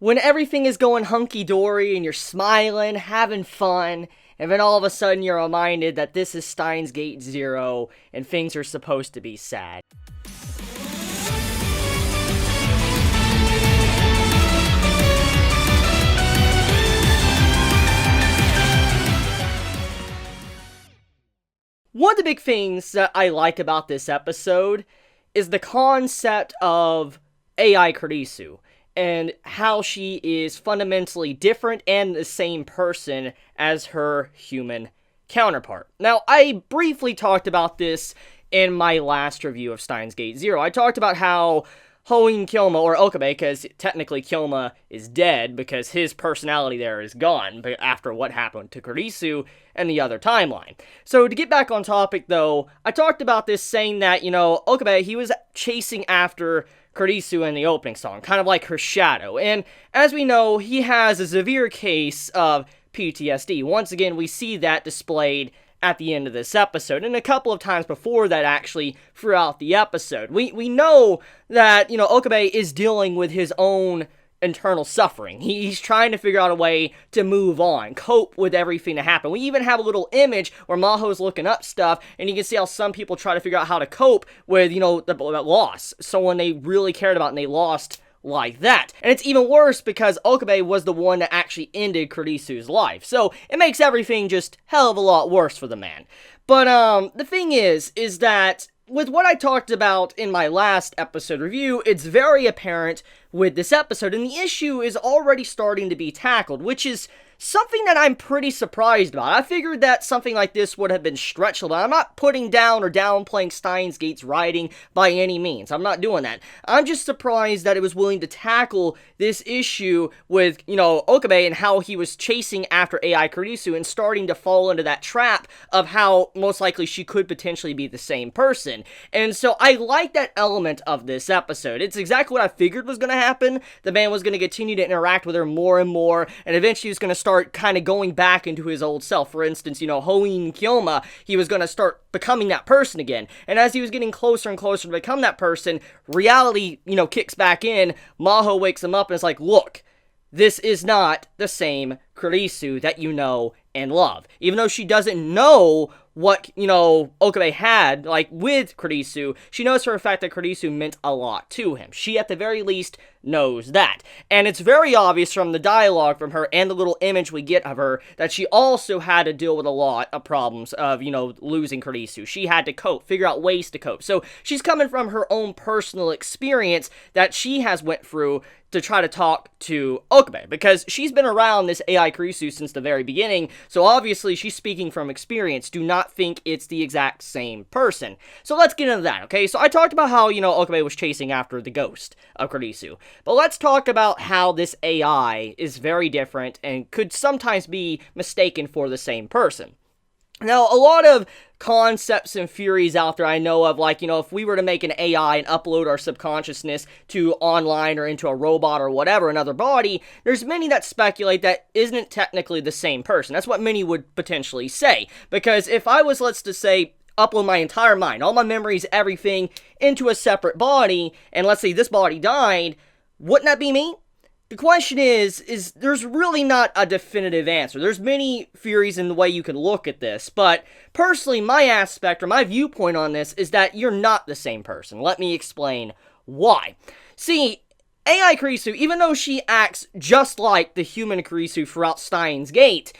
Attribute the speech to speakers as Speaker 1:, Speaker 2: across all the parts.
Speaker 1: When everything is going hunky-dory and you're smiling, having fun, and then all of a sudden you're reminded that this is Steins Gate Zero and things are supposed to be sad. One of the big things that I like about this episode is the concept of AI Kurisu and how she is fundamentally different and the same person as her human counterpart. Now, I briefly talked about this in my last review of Steins Gate Zero. I talked about how Hoin Kyoma, or Okabe, because technically Kyoma is dead because his personality there is gone after what happened to Kurisu and the other timeline. So to get back on topic though, I talked about this saying that, Okabe, he was chasing after Kurisu in the opening song, kind of like her shadow. And as we know, he has a severe case of PTSD. Once again, we see that displayed at the end of this episode, and a couple of times before that actually throughout the episode. We know that, Okabe is dealing with his own internal suffering. He's trying to figure out a way to move on, cope with everything that happened. We even have a little image where Maho's looking up stuff, and you can see how some people try to figure out how to cope with, the loss. Someone they really cared about and they lost like that. And it's even worse because Okabe was the one that actually ended Kurisu's life. So it makes everything just hell of a lot worse for the man. But the thing is that with what I talked about in my last episode review, it's very apparent with this episode, and the issue is already starting to be tackled, which is something that I'm pretty surprised about. I figured that something like this would have been stretchable, but I'm not putting down or downplaying Steins Gate's writing by any means. I'm not doing that. I'm just surprised that it was willing to tackle this issue with, Okabe and how he was chasing after AI Kurisu and starting to fall into that trap of how most likely she could potentially be the same person. And so I like that element of this episode. It's exactly what I figured was going to happen. The man was going to continue to interact with her more and more, and eventually he was going to start kind of going back into his old self. For instance, Hoin Kyoma, he was going to start becoming that person again. And as he was getting closer and closer to become that person, reality, kicks back in. Maho wakes him up and is like, look, this is not the same Kurisu that you know and love. Even though she doesn't know what, Okabe had, with Kurisu, she knows for a fact that Kurisu meant a lot to him. She, at the very least, knows that. And it's very obvious from the dialogue from her and the little image we get of her that she also had to deal with a lot of problems of, losing Kurisu. She had to cope, figure out ways to cope. So she's coming from her own personal experience that she has went through to try to talk to Okabe, because she's been around this AI Kurisu since the very beginning, so obviously she's speaking from experience. Do not think it's the exact same person. So let's get into that, okay? So I talked about how, Okabe was chasing after the ghost of Kurisu, but let's talk about how this AI is very different and could sometimes be mistaken for the same person. Now, a lot of concepts and theories out there I know of, if we were to make an AI and upload our subconsciousness to online or into a robot or whatever, another body, there's many that speculate that isn't technically the same person. That's what many would potentially say. Because if I was, let's just say, upload my entire mind, all my memories, everything, into a separate body, and let's say this body died, wouldn't that be me? The question is there's really not a definitive answer. There's many theories in the way you can look at this, but personally, my aspect or my viewpoint on this is that you're not the same person. Let me explain why. See, AI Kurisu, even though she acts just like the human Kurisu throughout Steins Gate,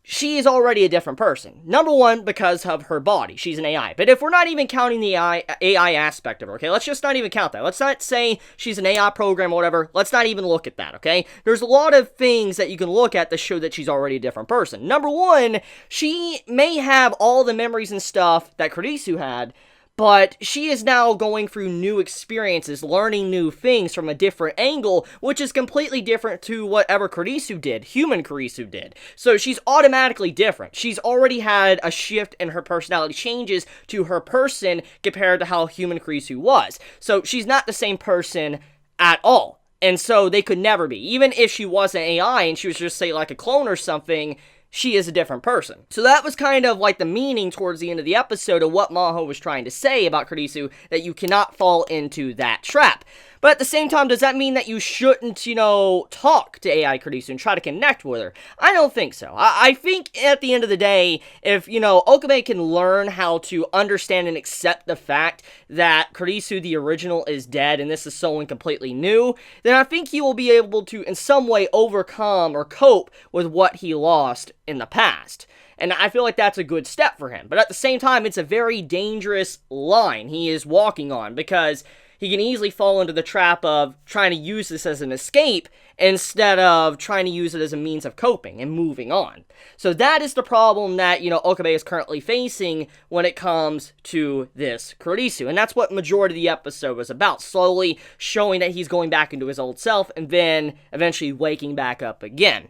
Speaker 1: she is already a different person. Number one, because of her body. She's an AI. But if we're not even counting the AI aspect of her, okay? Let's just not even count that. Let's not say she's an AI program or whatever. Let's not even look at that, okay? There's a lot of things that you can look at to show that she's already a different person. Number one, she may have all the memories and stuff that Kurisu had, but she is now going through new experiences, learning new things from a different angle, which is completely different to whatever Kurisu did, human Kurisu did. So she's automatically different. She's already had a shift in her personality changes to her person compared to how human Kurisu was. So she's not the same person at all. And so they could never be. Even if she was an AI and she was just, say, like a clone or something, she is a different person. So that was kind of like the meaning towards the end of the episode of what Maho was trying to say about Kurisu, that you cannot fall into that trap. But at the same time, does that mean that you shouldn't, talk to AI Kurisu and try to connect with her? I don't think so. I think at the end of the day, if, Okabe can learn how to understand and accept the fact that Kurisu, the original, is dead and this is someone completely new, then I think he will be able to, in some way, overcome or cope with what he lost in the past. And I feel like that's a good step for him. But at the same time, it's a very dangerous line he is walking on, because he can easily fall into the trap of trying to use this as an escape instead of trying to use it as a means of coping and moving on. So that is the problem that, Okabe is currently facing when it comes to this Kurisu. And that's what majority of the episode was about, slowly showing that he's going back into his old self and then eventually waking back up again.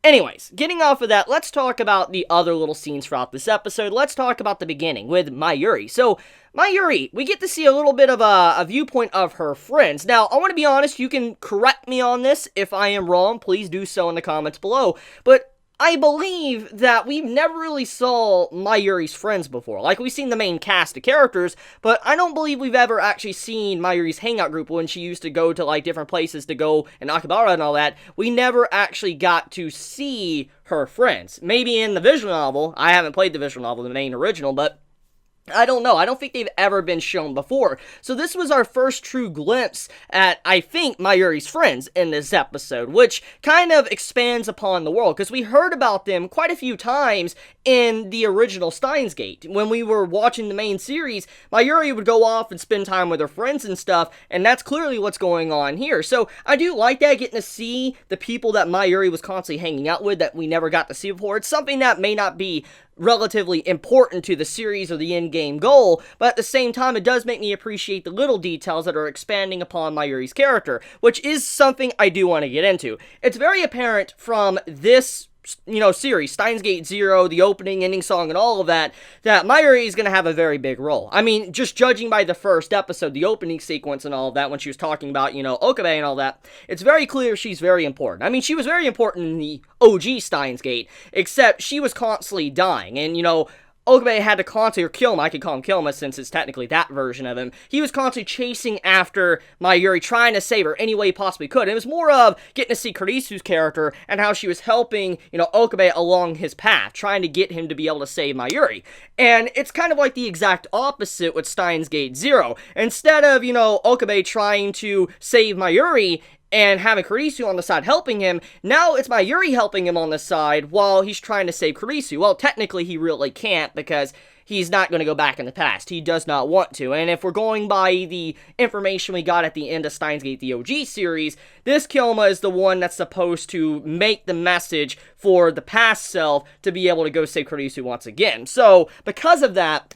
Speaker 1: Anyways, getting off of that, let's talk about the other little scenes throughout this episode. Let's talk about the beginning with Mayuri. So, Mayuri, we get to see a little bit of a viewpoint of her friends. Now, I want to be honest, you can correct me on this if I am wrong. Please do so in the comments below. But I believe that we've never really saw Mayuri's friends before. Like, we've seen the main cast of characters, but I don't believe we've ever actually seen Mayuri's hangout group when she used to go to, like, different places to go in Akihabara and all that. We never actually got to see her friends. Maybe in the visual novel. I haven't played the visual novel, the main original, but I don't know. I don't think they've ever been shown before. So this was our first true glimpse at, I think, Mayuri's friends in this episode, which kind of expands upon the world, because we heard about them quite a few times in the original Steins Gate. When we were watching the main series, Mayuri would go off and spend time with her friends and stuff, and that's clearly what's going on here. So I do like that, getting to see the people that Mayuri was constantly hanging out with that we never got to see before. It's something that may not be relatively important to the series or the end-game goal, but at the same time, it does make me appreciate the little details that are expanding upon Mayuri's character, which is something I do want to get into. It's very apparent from this series, Steins Gate Zero, the opening, ending song, and all of that, that Mayuri is going to have a very big role. I mean, just judging by the first episode, the opening sequence and all of that, when she was talking about, Okabe and all that, it's very clear she's very important. I mean, she was very important in the OG Steins Gate, except she was constantly dying, and, Okabe had to constantly, or Kilma, I could call him Kilma since it's technically that version of him, he was constantly chasing after Mayuri, trying to save her any way he possibly could. And it was more of getting to see Kurisu's character and how she was helping, Okabe along his path, trying to get him to be able to save Mayuri. And it's kind of like the exact opposite with Steins Gate Zero. Instead of, Okabe trying to save Mayuri and having Kurisu on the side helping him, now it's Mayuri helping him on the side while he's trying to save Kurisu. Well, technically he really can't, because he's not going to go back in the past. He does not want to. And if we're going by the information we got at the end of Steins Gate, the OG series, this Kilma is the one that's supposed to make the message for the past self to be able to go save Kurisu once again. So, because of that,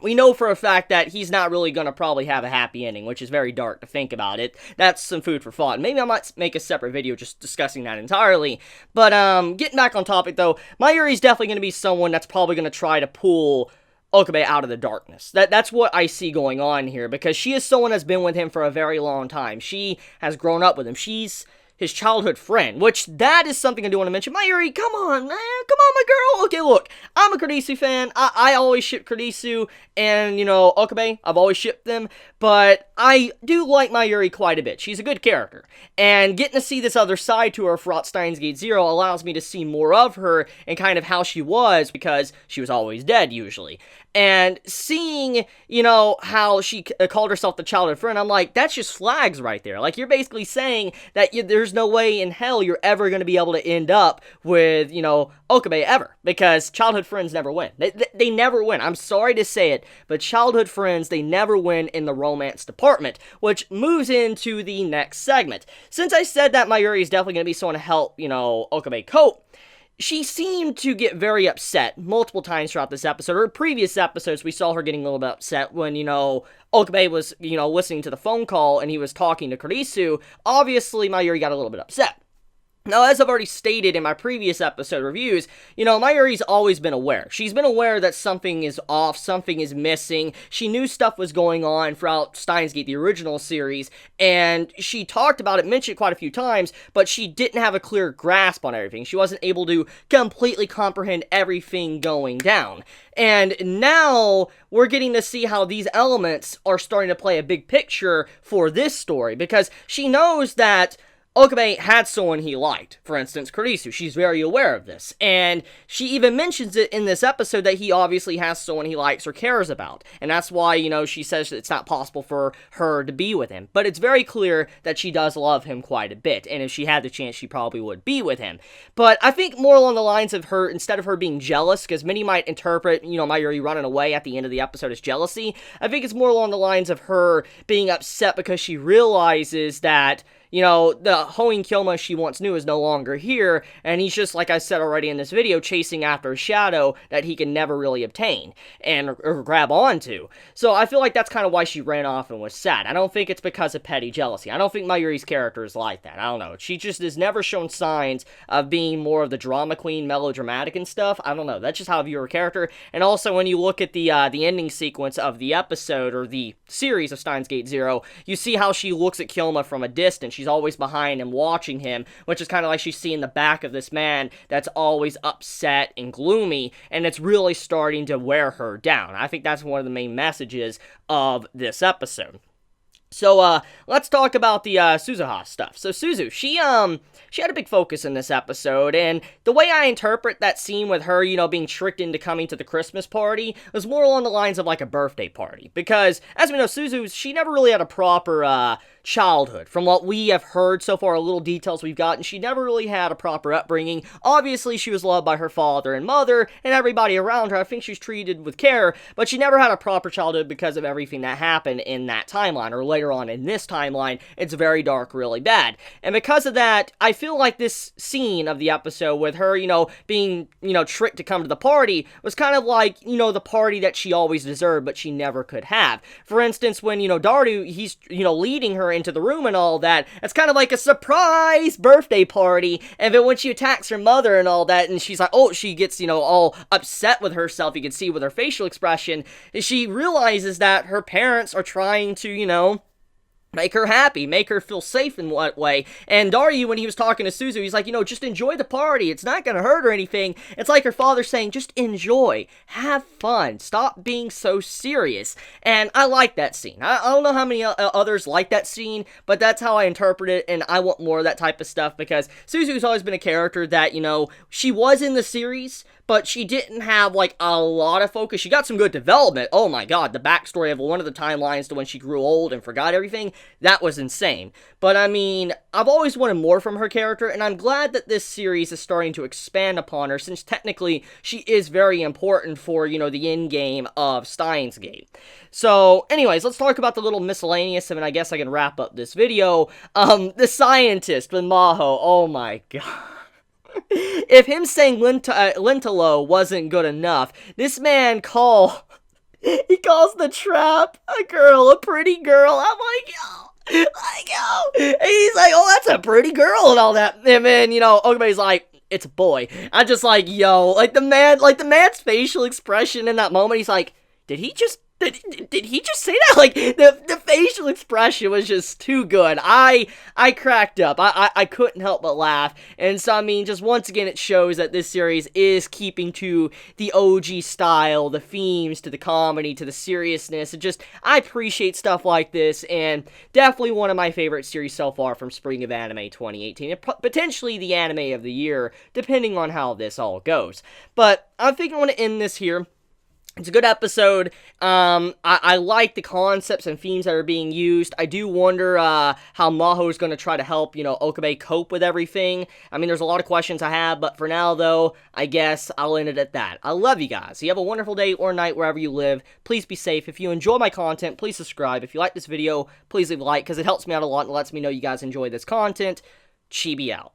Speaker 1: we know for a fact that he's not really going to probably have a happy ending, which is very dark to think about it. That's some food for thought. Maybe I might make a separate video just discussing that entirely. But, getting back on topic, though, Mayuri's definitely going to be someone that's probably going to try to pull Okabe out of the darkness. That's what I see going on here, because she is someone that's been with him for a very long time. She has grown up with him. She's his childhood friend, which that is something I do want to mention. Mayuri, come on, man. Come on, my girl. Okay, look, I'm a Kurisu fan. I always ship Kurisu and, Okabe. I've always shipped them, but I do like Mayuri quite a bit. She's a good character, and getting to see this other side to her throughout Steins Gate Zero allows me to see more of her and kind of how she was, because she was always dead, usually. And seeing, how she called herself the childhood friend, I'm like, that's just flags right there. Like, you're basically saying that there's no way in hell you're ever going to be able to end up with, Okabe ever. Because childhood friends never win. They never win. I'm sorry to say it, but childhood friends, they never win in the romance department. Which moves into the next segment. Since I said that Mayuri is definitely going to be someone to help, Okabe cope, she seemed to get very upset multiple times throughout this episode, or previous episodes we saw her getting a little bit upset when, Okabe was, listening to the phone call and he was talking to Kurisu. Obviously, Mayuri got a little bit upset. Now, as I've already stated in my previous episode reviews, Mayuri's always been aware. She's been aware that something is off, something is missing. She knew stuff was going on throughout Steins Gate, the original series, and she talked about it, mentioned it quite a few times, but she didn't have a clear grasp on everything. She wasn't able to completely comprehend everything going down. And now we're getting to see how these elements are starting to play a big picture for this story, because she knows that Okabe had someone he liked, for instance, Kurisu. She's very aware of this, and she even mentions it in this episode that he obviously has someone he likes or cares about, and that's why, she says it's not possible for her to be with him, but it's very clear that she does love him quite a bit, and if she had the chance, she probably would be with him. But I think more along the lines of her, instead of her being jealous, because many might interpret, Mayuri running away at the end of the episode as jealousy, I think it's more along the lines of her being upset because she realizes that the Hoen Kyoma she once knew is no longer here, and he's just, like I said already in this video, chasing after a shadow that he can never really obtain or grab onto. So I feel like that's kind of why she ran off and was sad. I don't think it's because of petty jealousy. I don't think Mayuri's character is like that. I don't know. She just has never shown signs of being more of the drama queen, melodramatic and stuff. I don't know. That's just how I view her character. And also, when you look at the ending sequence of the episode, or the series of Steins Gate Zero, you see how she looks at Kyoma from a distance. She's always behind him watching him, which is kind of like she's seeing the back of this man that's always upset and gloomy, and it's really starting to wear her down. I think that's one of the main messages of this episode. So, let's talk about the, Suzuha stuff. So, Suzu, she had a big focus in this episode, and the way I interpret that scene with her, being tricked into coming to the Christmas party, was more along the lines of, like, a birthday party. Because, as we know, Suzu, she never really had a proper, childhood. From what we have heard so far, little details we've gotten, she never really had a proper upbringing. Obviously, she was loved by her father and mother, and everybody around her. I think she was treated with care, but she never had a proper childhood because of everything that happened in that timeline, or later on in this timeline. It's very dark, really bad. And because of that, I feel like this scene of the episode with her, being, tricked to come to the party was kind of like, the party that she always deserved, but she never could have. For instance, when, Daru, he's, leading her into the room and all that, it's kind of like a surprise birthday party, and then when she attacks her mother and all that, and she's like, she gets, all upset with herself, you can see with her facial expression, she realizes that her parents are trying to, make her happy, make her feel safe in what way. And Daru, when he was talking to Suzu, he's like, just enjoy the party. It's not gonna hurt or anything. It's like her father saying, just enjoy. Have fun. Stop being so serious. And I like that scene. I don't know how many others like that scene, but that's how I interpret it, and I want more of that type of stuff, because Suzu's always been a character that, she was in the series, but she didn't have, like, a lot of focus. She got some good development. Oh my god, the backstory of one of the timelines to when she grew old and forgot everything, that was insane. But, I mean, I've always wanted more from her character, and I'm glad that this series is starting to expand upon her, since technically she is very important for, the endgame of Steins Gate. So, anyways, let's talk about the little miscellaneous, and I guess I can wrap up this video. The scientist with Maho, oh my god. If him saying Lentalo wasn't good enough, this man he calls the trap a pretty girl. I'm like, yo. And he's like, that's a pretty girl and all that. And then, Okabe's like, it's a boy. I'm just like, yo, like the man's facial expression in that moment, he's like, did he just say that? Like, the facial expression was just too good. I cracked up. I couldn't help but laugh. And so, I mean, just once again, it shows that this series is keeping to the OG style, the themes, to the comedy, to the seriousness. I appreciate stuff like this, and definitely one of my favorite series so far from Spring of Anime 2018. And potentially the anime of the year, depending on how this all goes. But I think I want to end this here. It's a good episode. I like the concepts and themes that are being used. I do wonder how Maho is going to try to help, Okabe cope with everything. I mean, there's a lot of questions I have, but for now, though, I guess I'll end it at that. I love you guys. You have a wonderful day or night wherever you live. Please be safe. If you enjoy my content, please subscribe. If you like this video, please leave a like, because it helps me out a lot and lets me know you guys enjoy this content. Chibi out.